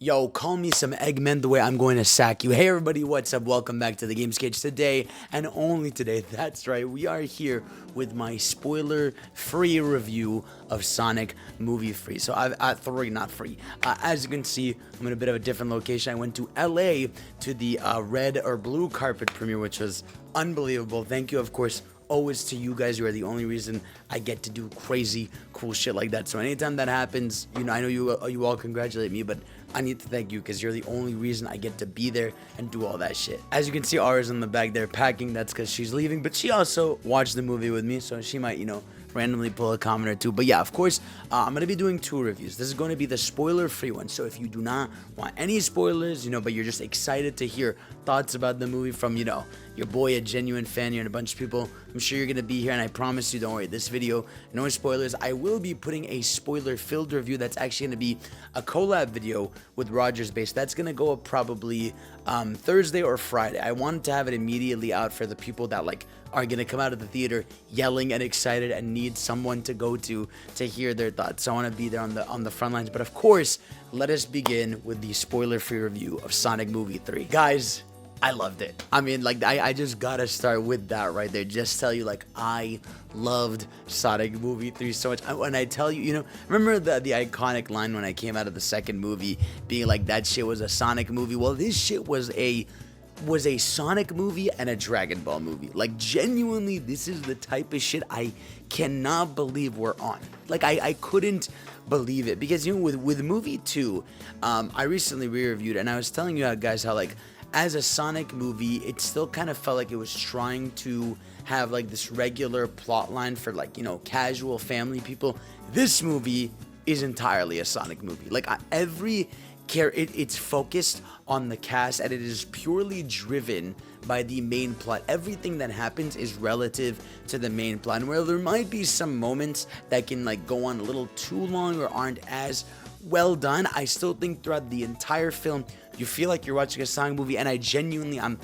Yo, call me some Eggman the way I'm going to sack you. Hey everybody, what's up? Welcome back to the Games Cage today, and only today. That's right, we are here with my spoiler-free review of Sonic Movie 3. So not free. As you can see, I'm in a bit of a different location. I went to LA to the red or blue carpet premiere, which was unbelievable. Thank you, of course, always to you guys. You are the only reason I get to do crazy cool shit like that. So anytime that happens, you know, I know you all congratulate me, but I need to thank you because you're the only reason I get to be there and do all that shit. As you can see, Ara's in the back there packing. That's because she's leaving, but she also watched the movie with me, so she might, randomly pull a comment or two. But yeah, of course, I'm going to be doing two reviews. This is going to be the spoiler-free one. So if you do not want any spoilers, but you're just excited to hear thoughts about the movie from, your boy, a genuine fan, and a bunch of people, I'm sure you're going to be here. And I promise you, don't worry, this video, no spoilers. I will be putting a spoiler-filled review that's actually going to be a collab video with Rogers Base. That's going to go up probably Thursday or Friday. I wanted to have it immediately out for the people that are gonna come out of the theater yelling and excited and need someone to go to hear their thoughts. So I want to be there on the front lines. But of course, let us begin with the spoiler-free review of Sonic Movie 3. Guys, I loved it. I mean, I just gotta start with that right there. Just tell you, I loved Sonic Movie 3 so much. When I tell you, remember the iconic line when I came out of the second movie being like, that shit was a Sonic movie? Well, this shit was a Sonic movie and a Dragon Ball movie. Genuinely, this is the type of shit I cannot believe we're on. I couldn't believe it because, with movie 2, I recently re-reviewed it, and I was telling you guys how, as a Sonic movie, it still kind of felt like it was trying to have, this regular plot line for, casual family people. This movie is entirely a Sonic movie. Every it's focused on the cast, and it is purely driven by the main plot. Everything that happens is relative to the main plot, and where there might be some moments that can go on a little too long or aren't as well done, I still think throughout the entire film you feel like you're watching a Sonic movie. And I'm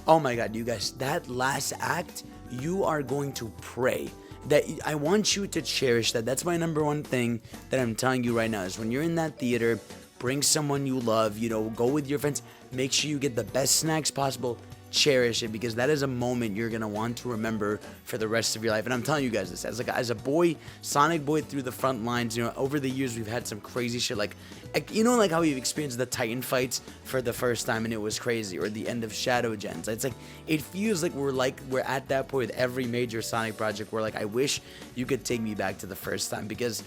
oh my god, you guys, that last act, you are going to pray that I want you to cherish that. That's my number one thing that I'm telling you right now, is when you're in that theater, bring someone you love, go with your friends, make sure you get the best snacks possible, cherish it, because that is a moment you're going to want to remember for the rest of your life. And I'm telling you guys this, as a boy, Sonic boy through the front lines, over the years we've had some crazy shit, how we've experienced the Titan fights for the first time and it was crazy, or the end of Shadow Gens. It feels like we're at that point with every major Sonic project where I wish you could take me back to the first time, because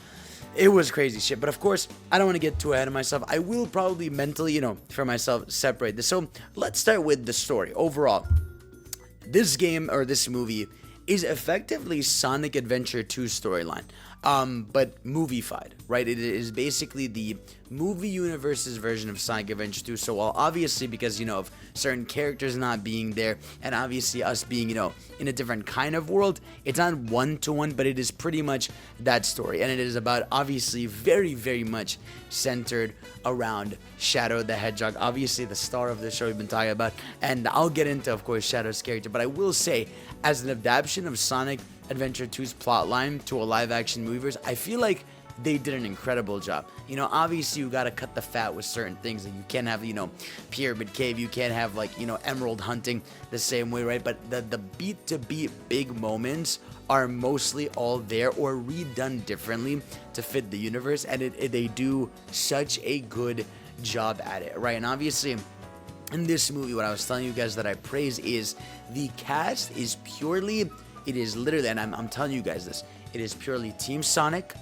it was crazy shit. But of course, I don't want to get too ahead of myself. I will probably mentally, for myself, separate this. So let's start with the story. Overall, this game, or this movie, is effectively Sonic Adventure 2 storyline, but movie-fied, right? It is basically the movie universe's version of Sonic Adventure 2. So while obviously, because, of certain characters not being there, and obviously us being, in a different kind of world, it's not one-to-one, but it is pretty much that story. And it is about, obviously, very, very much centered around Shadow the Hedgehog, obviously the star of the show we've been talking about. And I'll get into, of course, Shadow's character, but I will say, as an adaptation of Sonic Adventure 2's plotline to a live-action movieverse, I feel like they did an incredible job. Obviously you gotta cut the fat with certain things, and you can't have, Pyramid Cave, you can't have, emerald hunting the same way, right? But the beat-to-beat big moments are mostly all there or redone differently to fit the universe, and they do such a good job at it, right? And obviously, in this movie, what I was telling you guys that I praise is the cast is purely, it is literally, and I'm telling you guys this, it is purely Team Sonic,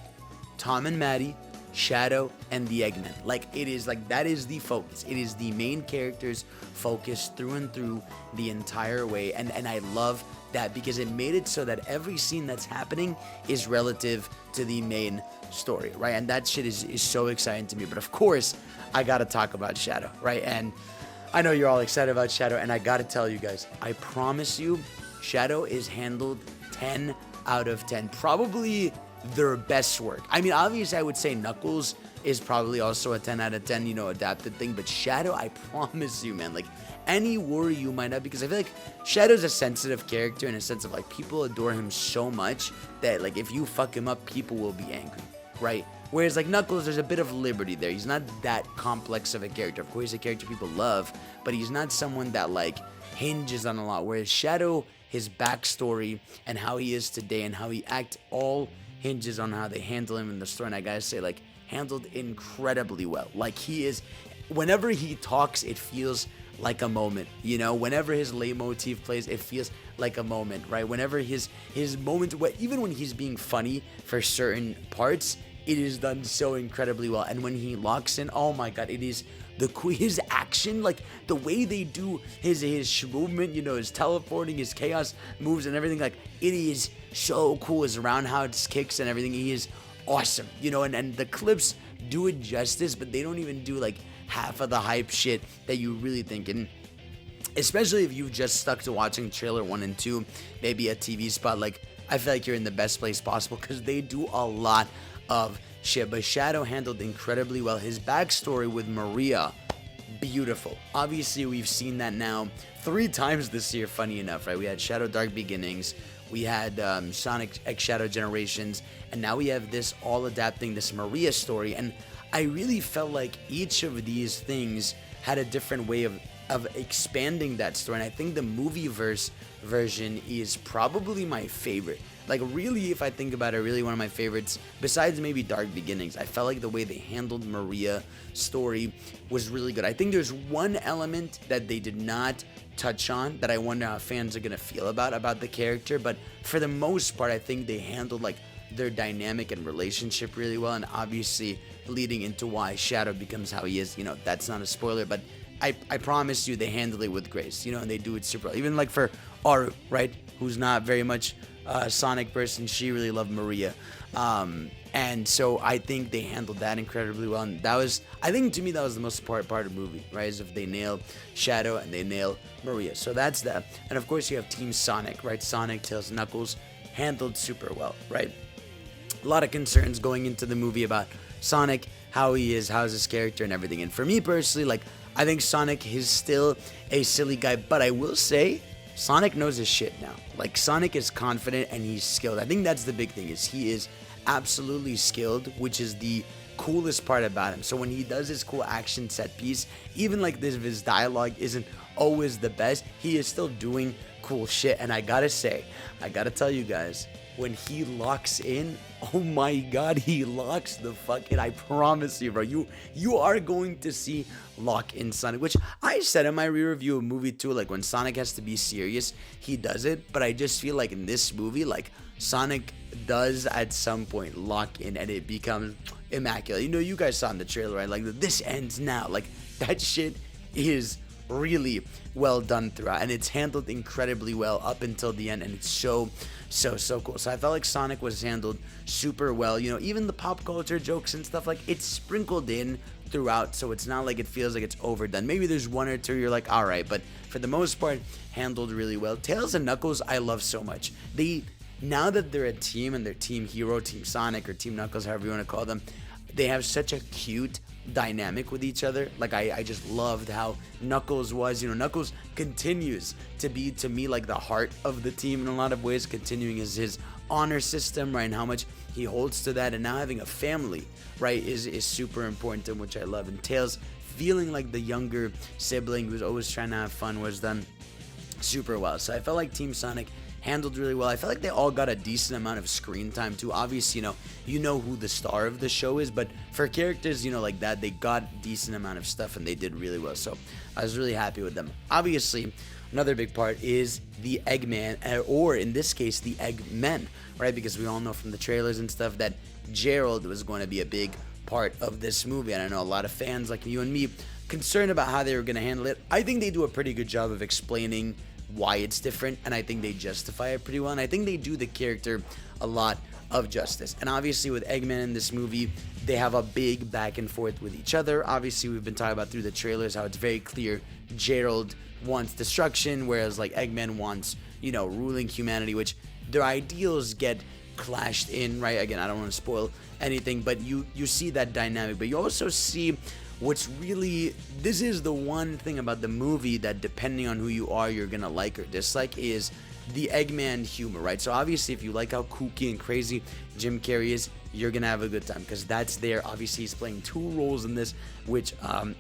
Tom and Maddie, Shadow, and the Eggman. It is that is the focus. It is the main characters focused through and through the entire way, and I love that, because it made it so that every scene that's happening is relative to the main story, right? And that shit is so exciting to me. But of course, I gotta talk about Shadow, right? And I know you're all excited about Shadow, and I gotta tell you guys, I promise you, Shadow is handled 10 out of 10. Probably their best work. I mean, obviously, I would say Knuckles is probably also a 10 out of 10, adapted thing. But Shadow, I promise you, man, any worry you might have, because I feel like Shadow's a sensitive character in a sense of people adore him so much that if you fuck him up, people will be angry. right? Whereas like Knuckles, there's a bit of liberty there. He's not that complex of a character. Of course, he's a character people love, but he's not someone that like hinges on a lot. Whereas Shadow, his backstory and how he is today and how he acts all hinges on how they handle him in the story. And I gotta say, like, handled incredibly well. Like, he is, whenever he talks, it feels like a moment, you know. Whenever his leitmotif plays, it feels like a moment, right? Whenever his moment, even when he's being funny for certain parts, it is done so incredibly well. And when he locks in, oh my god, it is his action, like the way they do his movement, you know, his teleporting, his chaos moves and everything, like it is so cool. His roundhouse kicks and everything, he is awesome, you know. And the clips do it justice, but they don't even do like half of the hype shit that you really think. And especially if you've just stuck to watching trailer 1 and 2, maybe a TV spot, like I feel like you're in the best place possible because they do a lot of shit. But Shadow handled incredibly well. His backstory with Maria, beautiful. Obviously, we've seen that now 3 times this year, funny enough, right? We had Shadow Dark Beginnings, we had Sonic X Shadow Generations, and now we have this all adapting this Maria story. And I really felt like each of these things had a different way of expanding that story. And I think the movieverse version is probably my favorite. Like, really, if I think about it, really one of my favorites, besides maybe Dark Beginnings. I felt like the way they handled Maria story was really good. I think there's one element that they did not touch on that I wonder how fans are going to feel about the character. But for the most part, I think they handled, like, their dynamic and relationship really well. And obviously, leading into why Shadow becomes how he is, you know, that's not a spoiler. But I promise you, they handle it with grace, you know, and they do it super well. Even, like, for Aru, right, who's not very much Sonic person, she really loved Maria, and so I think they handled that incredibly well. And that was, I think, to me, that was the most important part of the movie, right? Is if they nail Shadow and they nail Maria. So that's that. And of course, you have Team Sonic, right? Sonic, Tails, Knuckles, handled super well, right? A lot of concerns going into the movie about Sonic, how he is, how's his character and everything. And for me personally, like, I think Sonic is still a silly guy, but I will say Sonic knows his shit now. Like, Sonic is confident and he's skilled. I think that's the big thing, is he is absolutely skilled, which is the coolest part about him. So when he does his cool action set piece, even like this, his dialogue isn't always the best, he is still doing cool shit. And I gotta tell you guys, when he locks in, oh my god, he locks the fucking, I promise you, bro, you are going to see lock in Sonic, which I said in my re-review of movie 2, like, when Sonic has to be serious, he does it. But I just feel like in this movie, like, Sonic does at some point lock in and it becomes immaculate. You know, you guys saw in the trailer, right? Like, this ends now. Like, that shit is really well done throughout, and it's handled incredibly well up until the end, and it's so cool. So I felt like Sonic was handled super well. You know, even the pop culture jokes and stuff, like, it's sprinkled in throughout, so it's not like it feels like it's overdone. Maybe there's one or two you're like, all right, but for the most part, handled really well. Tails and Knuckles, I love so much. Now that they're a team and they're Team Hero, Team Sonic, or Team Knuckles, however you want to call them, they have such a cute dynamic with each other. Like, I just loved how Knuckles was, you know, Knuckles continues to be, to me, like the heart of the team in a lot of ways, continuing his honor system, right, and how much he holds to that. And now having a family, right, is super important to him, which I love. And Tails feeling like the younger sibling who's always trying to have fun was done super well. So I felt like Team Sonic handled really well. I felt like they all got a decent amount of screen time too. Obviously, you know who the star of the show is, but for characters, you know, like that, they got decent amount of stuff and they did really well. So I was really happy with them. Obviously, another big part is the Eggman, or in this case, the Eggmen, right? Because we all know from the trailers and stuff that Gerald was going to be a big part of this movie, and I know a lot of fans like you and me concerned about how they were going to handle it. I think they do a pretty good job of explaining why it's different, and I think they justify it pretty well, and I think they do the character a lot of justice. And obviously with Eggman in this movie, they have a big back and forth with each other. Obviously, we've been talking about through the trailers how it's very clear Gerald wants destruction, whereas like Eggman wants, you know, ruling humanity, which their ideals get clashed in, right? Again, I don't want to spoil anything, but you see that dynamic, but you also see what's really, this is the one thing about the movie that depending on who you are, you're gonna like or dislike, is the Eggman humor, right? So obviously, if you like how kooky and crazy Jim Carrey is, you're gonna have a good time because that's there. Obviously, he's playing two roles in this, which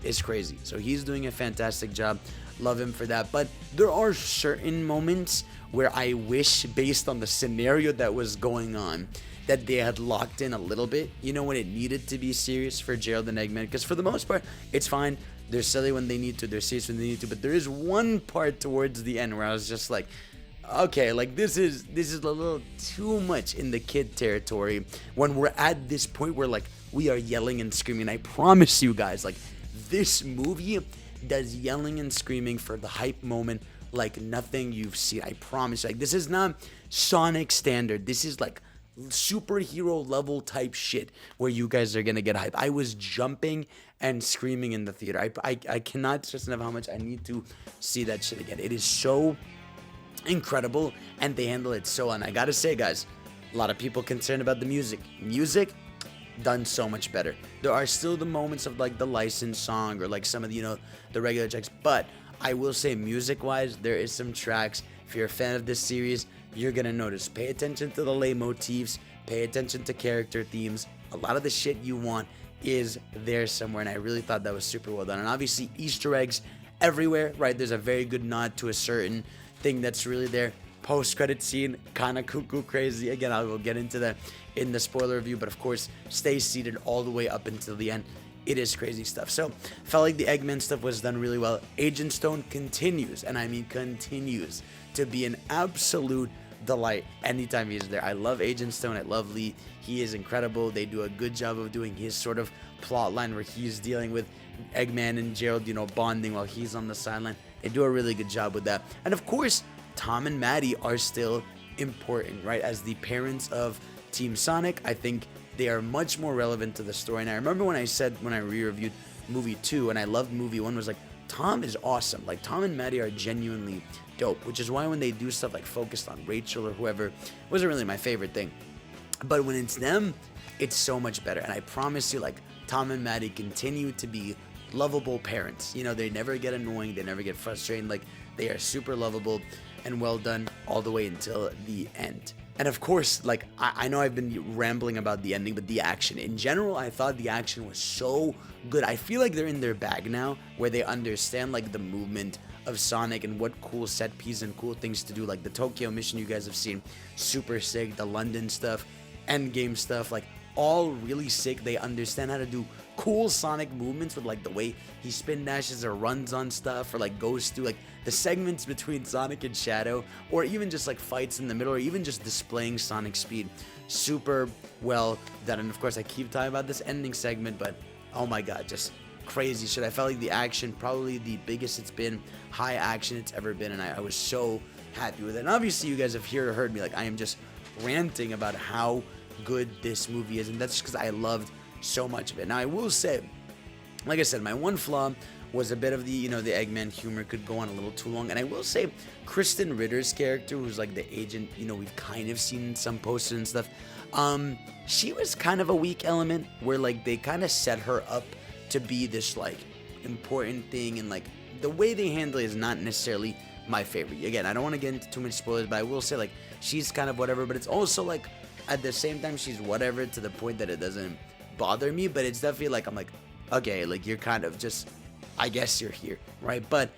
is crazy. So he's doing a fantastic job. Love him for that. But there are certain moments where I wish, based on the scenario that was going on, that they had locked in a little bit. You know, when it needed to be serious for Gerald and Eggman, because for the most part, it's fine. They're silly when they need to. They're serious when they need to. But there is one part towards the end where I was just like, okay, like this is a little too much in the kid territory when we're at this point where like we are yelling and screaming. I promise you guys, like this movie does yelling and screaming for the hype moment like nothing you've seen. I promise. Like this is not Sonic standard. This is like superhero level type shit where you guys are gonna get hype. I was jumping and screaming in the theater. I cannot stress enough how much I need to see that shit again. It is so incredible and they handle it so well. And I gotta say, guys, a lot of people concerned about the music done so much better. There are still the moments of like the licensed song or like some of the, you know, the regular tracks, but I will say music wise there is some tracks. If you're a fan of this series, you're gonna notice. Pay attention to the lay motifs, pay attention to character themes. A lot of the shit you want is there somewhere, and I really thought that was super well done. And obviously Easter eggs everywhere, right? There's a very good nod to a certain thing that's really there. Post-credit scene, kind of cuckoo crazy. Again, I will get into that in the spoiler review, but of course, stay seated all the way up until the end. It is crazy stuff. So, felt like the Eggman stuff was done really well. Agent Stone continues, and I mean continues, to be an absolute delight anytime he's there. I love Agent Stone. I love Lee. He is incredible. They do a good job of doing his sort of plot line where he's dealing with Eggman and Gerald, you know, bonding while he's on the sideline. They do a really good job with that. And of course, Tom and Maddie are still important, right? As the parents of Team Sonic, I think they are much more relevant to the story. And I remember when I said, when I re-reviewed movie 2 and I loved movie 1, was like, Tom is awesome. Like, Tom and Maddie are genuinely dope, which is why when they do stuff like focused on Rachel or whoever, it wasn't really my favorite thing. But when it's them, it's so much better. And I promise you, like, Tom and Maddie continue to be lovable parents. You know, they never get annoying, they never get frustrated. Like, they are super lovable and well done all the way until the end. And of course, like, I know I've been rambling about the ending, but the action in general, I thought the action was so good. I feel like they're in their bag now, where they understand like the movement of Sonic and what cool set pieces and cool things to do. Like the Tokyo mission you guys have seen, super sick. The London stuff, Endgame stuff, like all really sick. They understand how to do cool Sonic movements with like the way he spin dashes or runs on stuff, or like goes through like the segments between Sonic and Shadow, or even just like fights in the middle, or even just displaying Sonic speed. Super well done. And of course, I keep talking about this ending segment, but oh my god, just crazy shit. I felt like the action, probably the biggest it's been, high action it's ever been, and I was so happy with it. And obviously you guys have heard me, like I am just ranting about how good this movie is, and that's just because I loved so much of it. Now I will say, like I said, my one flaw was a bit of the, you know, the Eggman humor could go on a little too long. And I will say, Kristen Ritter's character, who's like the agent, you know, we've kind of seen in some posters and stuff, she was kind of a weak element, where like they kind of set her up to be this like important thing, and like the way they handle it is not necessarily my favorite. Again, I don't want to get into too much spoilers, but I will say like she's kind of whatever, but it's also like at the same time she's whatever to the point that it doesn't bother me. But it's definitely like, I'm like, okay, like you're kind of just, I guess you're here, right? But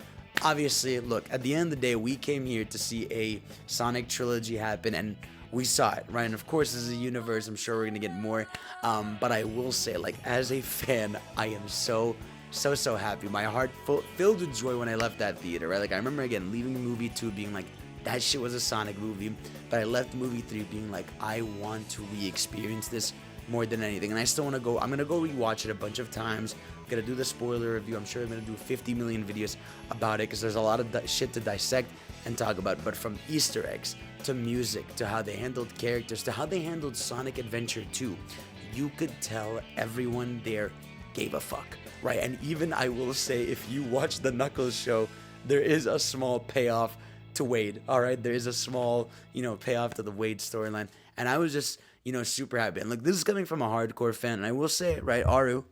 obviously, look, at the end of the day, we came here to see a Sonic trilogy happen, and we saw it, right? And of course, this is a universe. I'm sure we're gonna get more. But I will say, like, as a fan, I am so happy. My heart filled with joy when I left that theater, right? Like, I remember again leaving movie 2 being like, that shit was a Sonic movie. But I left movie 3 being like, I want to re-experience this more than anything. And I still want to go. I'm gonna go rewatch it a bunch of times. I'm gonna do the spoiler review. I'm sure I'm gonna do 50 million videos about it, because there's a lot of shit to dissect and talk about. But from Easter eggs to music to how they handled characters to how they handled Sonic Adventure 2, you could tell everyone there gave a fuck, right? And even, I will say, if you watch the Knuckles show, there is a small payoff to Wade, all right? There is a small, you know, payoff to the Wade storyline. And I was just, you know, super happy. And look, this is coming from a hardcore fan, and I will say it, right, Aru?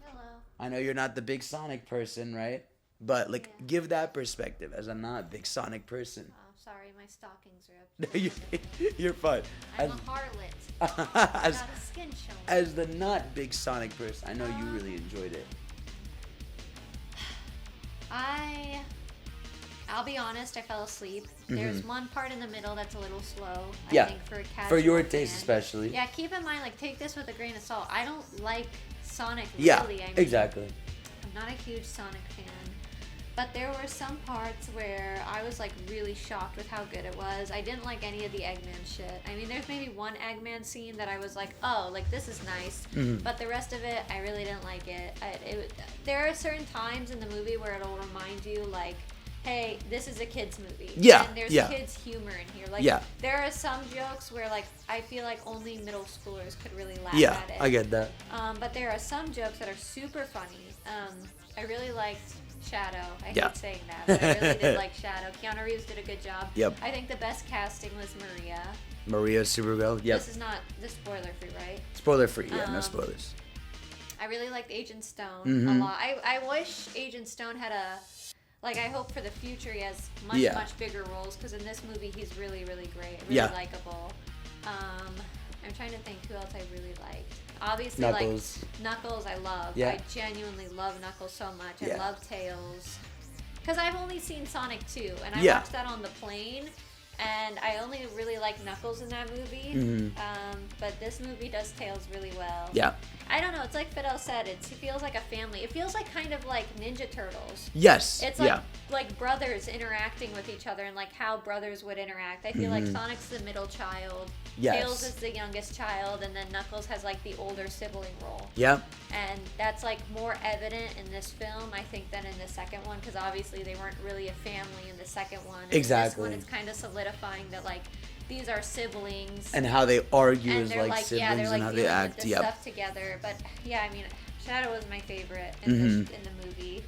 Hello. I know you're not the big Sonic person, right? But like, give that perspective as a not big Sonic person. sorry, my stockings are up. You're fine. I'm a harlot. As, Got a skin showing. as the not big Sonic person, I know you really enjoyed it. I'll be honest, I fell asleep. There's one part in the middle that's a little slow. Yeah. I think for a casual For your fan. taste especially. Yeah, keep in mind, like, take this with a grain of salt. I don't like Sonic Yeah, really. I mean, exactly. I'm not a huge Sonic fan. But there were some parts where I was, like, really shocked with how good it was. I didn't like any of the Eggman shit. I mean, there's maybe one Eggman scene that I was like, oh, like, this is nice. But the rest of it, I really didn't like it. There are certain times in the movie where it'll remind you, like, hey, this is a kid's movie. Yeah, And there's yeah. kids' humor in here. Like, Yeah. there are some jokes where, like, I feel like only middle schoolers could really laugh Yeah, at it. I get that. But there are some jokes that are super funny. I really liked Shadow. I Yeah. hate saying that, but I really did like Shadow. Keanu Reeves did a good job. Yep. I think the best casting was Maria. Maria Supergirl. Yep. This is not this spoiler free, right? Spoiler free. Yeah, no spoilers. I really liked Agent Stone Mm-hmm. a lot. I wish Agent Stone had a like. I hope for the future he has much Yeah. much bigger roles because in this movie he's really really great, really Yeah. likable. I'm trying to think who else I really liked. Obviously, Knuckles. like Knuckles, I love. Yeah. I genuinely love Knuckles so much. Yeah. I love Tails. Because I've only seen Sonic 2, and I Yeah. watched that on the plane, and I only really like Knuckles in that movie. But this movie does Tails really well. Yeah. I don't know. It's like Fidel said. It feels like a family. It feels like kind of like Ninja Turtles. Yes. It's like brothers interacting with each other and like how brothers would interact. I feel like Sonic's the middle child. Yes. Tails is the youngest child, and then Knuckles has like the older sibling role. Yep. And that's like more evident in this film, I think, than in the second one, because obviously they weren't really a family in the second one. And Exactly. In this one, it's kind of solidifying that like these are siblings. And how they argue And as they're like siblings they're like and how they dealing act. with this Yep. stuff together. But yeah, I mean, Shadow was my favorite in the movie.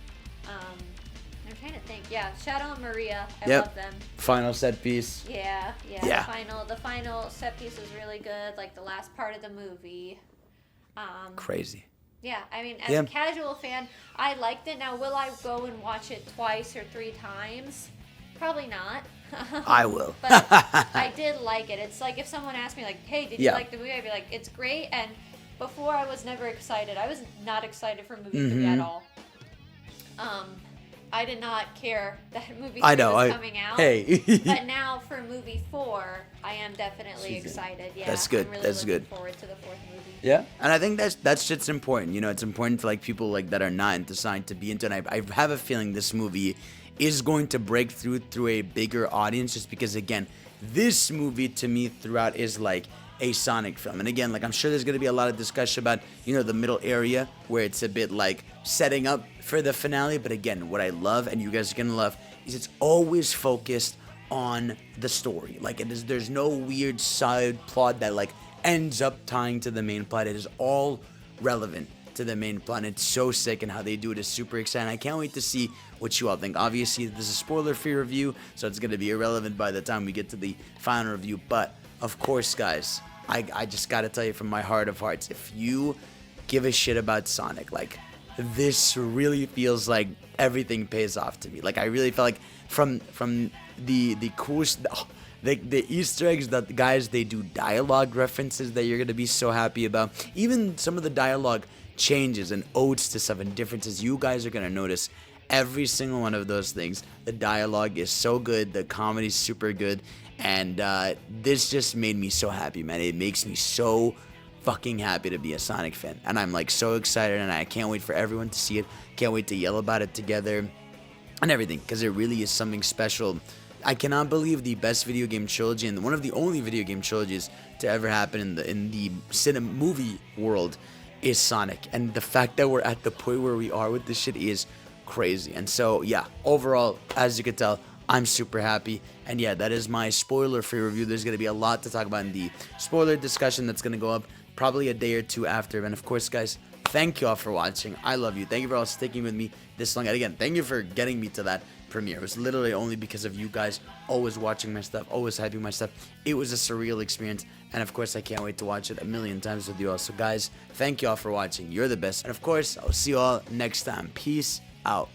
I'm trying to think. Yeah, Shadow and Maria, I Yep. love them. Final set piece. Yeah. Yeah. The final set piece was really good. Like the last part of the movie. Crazy. Yeah, I mean, as Yeah. a casual fan, I liked it. Now, will I go and watch it twice or 3 times? Probably not. I will. But I did like it. It's like if someone asked me, like, hey, did you Yeah. like the movie? I'd be like, it's great. And before, I was never excited. I was not excited for movie 3 at all. I did not care that movie 3 was coming out. Hey. But now for movie 4, I am definitely excited. Yeah, That's good. I'm really That's looking good. forward to the 4th movie. Yeah, and I think that shit's important. You know, it's important for like people like that are not into Sonic to be into it. And I have a feeling this movie is going to break through a bigger audience, just because again, this movie to me throughout is like a Sonic film. And again, like I'm sure there's gonna be a lot of discussion about, you know, the middle area where it's a bit like setting up for the finale. But again, what I love, and you guys are gonna love, is it's always focused on the story. Like there's no weird side plot that like ends up tying to the main plot. It is all relevant to the main plot, and it's so sick, and how they do it is super exciting. I can't wait to see what you all think. Obviously, this is a spoiler-free review, so it's going to be irrelevant by the time we get to the final review, but of course, guys, I just got to tell you from my heart of hearts, if you give a shit about Sonic, like, this really feels like everything pays off to me. Like, I really felt like from the cool the Easter eggs that guys, they do dialogue references that you're gonna be so happy about. Even some of the dialogue changes and odes to stuff and differences, you guys are gonna notice every single one of those things. The dialogue is so good, the comedy's super good, and this just made me so happy, man. It makes me so fucking happy to be a Sonic fan, and I'm like so excited, and I can't wait for everyone to see it. Can't wait to yell about it together and everything, because it really is something special. I cannot believe the best video game trilogy, and one of the only video game trilogies to ever happen in the cinema movie world is Sonic. And the fact that we're at the point where we are with this shit is crazy. And so, yeah, overall, as you can tell, I'm super happy. And yeah, that is my spoiler-free review. There's going to be a lot to talk about in the spoiler discussion that's going to go up probably a day or two after. And of course, guys, thank you all for watching. I love you. Thank you for all sticking with me this long. And again, thank you for getting me to that premiere. It was literally only because of you guys always watching my stuff, always hyping my stuff. It was a surreal experience, and of course I can't wait to watch it a million times with you all. So guys, thank you all for watching. You're the best, and of course I'll see you all next time. Peace out.